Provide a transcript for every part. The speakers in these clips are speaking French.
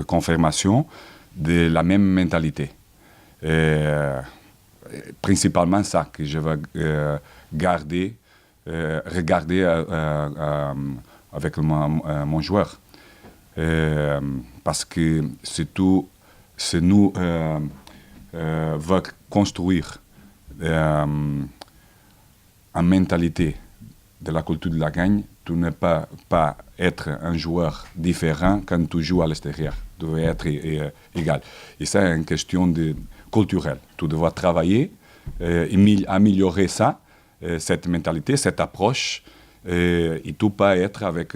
confirmation de la même mentalité. Principalement ça que je vais regarder avec mon joueur. Parce que c'est nous va construire une mentalité de la culture de la gagne. Tu ne peux pas être un joueur différent quand tu joues à l'extérieur. Tu dois être égal. Et ça, c'est une question culturelle. Tu dois travailler, améliorer ça, cette mentalité, cette approche, et tu peux être avec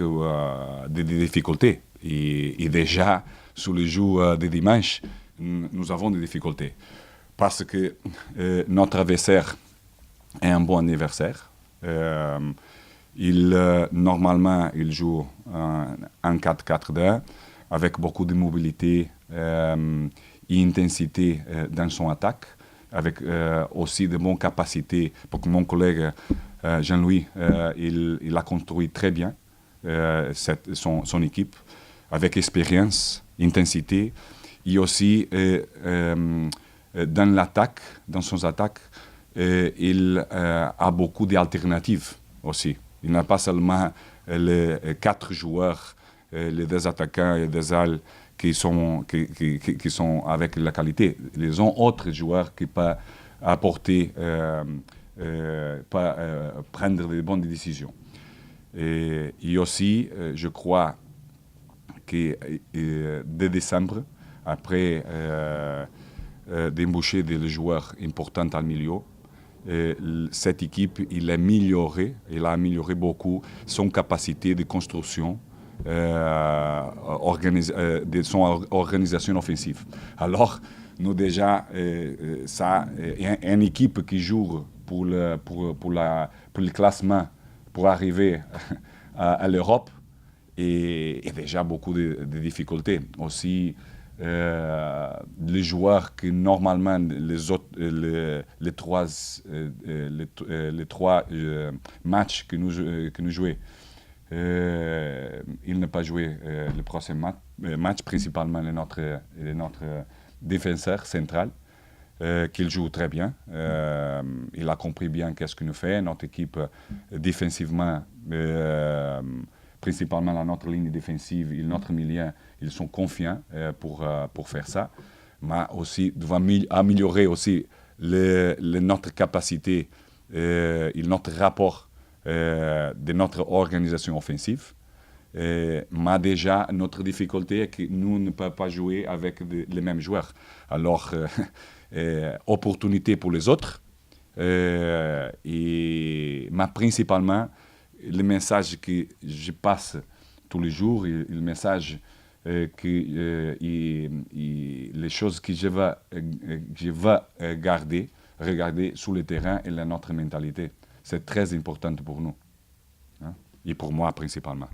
des difficultés. Et déjà, sur les jours de dimanche, nous avons des difficultés. Parce que notre adversaire est un bon adversaire. Normalement, il joue en 4-4-2 avec beaucoup de mobilité et intensité dans son attaque, avec aussi de bonnes capacités. Pour que mon collègue Jean-Louis, il a construit très bien son équipe, avec expérience, intensité, et aussi dans l'attaque, dans son attaque, il a beaucoup d'alternatives aussi. Il n'a pas seulement les 4 joueurs, les 2 attaquants et 2 ailes qui sont avec la qualité. Ils ont d'autres joueurs qui peuvent apporter, prendre les bonnes décisions. Et aussi, je crois que dès décembre, après d'embaucher des joueurs importants dans le milieu, cette équipe, il a amélioré beaucoup son capacité de construction, de son organisation offensive. Alors, nous déjà, ça, une équipe qui joue pour le classement, pour arriver à l'Europe, et déjà beaucoup de difficultés. Aussi, les joueurs qui normalement les trois matchs que nous jouons, ils n'ont pas joué le prochain match, principalement notre défenseur central, qu'il joue très bien. Il a compris bien qu'est-ce que nous fait. Notre équipe défensivement, principalement dans notre ligne défensive et notre milieu, ils sont confiants pour faire ça. Mais aussi, doit améliorer aussi notre capacité et notre rapport de notre organisation offensive. Mais déjà, notre difficulté est que nous ne pouvons pas jouer avec les mêmes joueurs. Alors, opportunité pour les autres. Mais principalement, le message que je passe tous les jours, et le message les choses que je vais regarder sur le terrain et notre mentalité. C'est très important pour nous, hein, et pour moi principalement.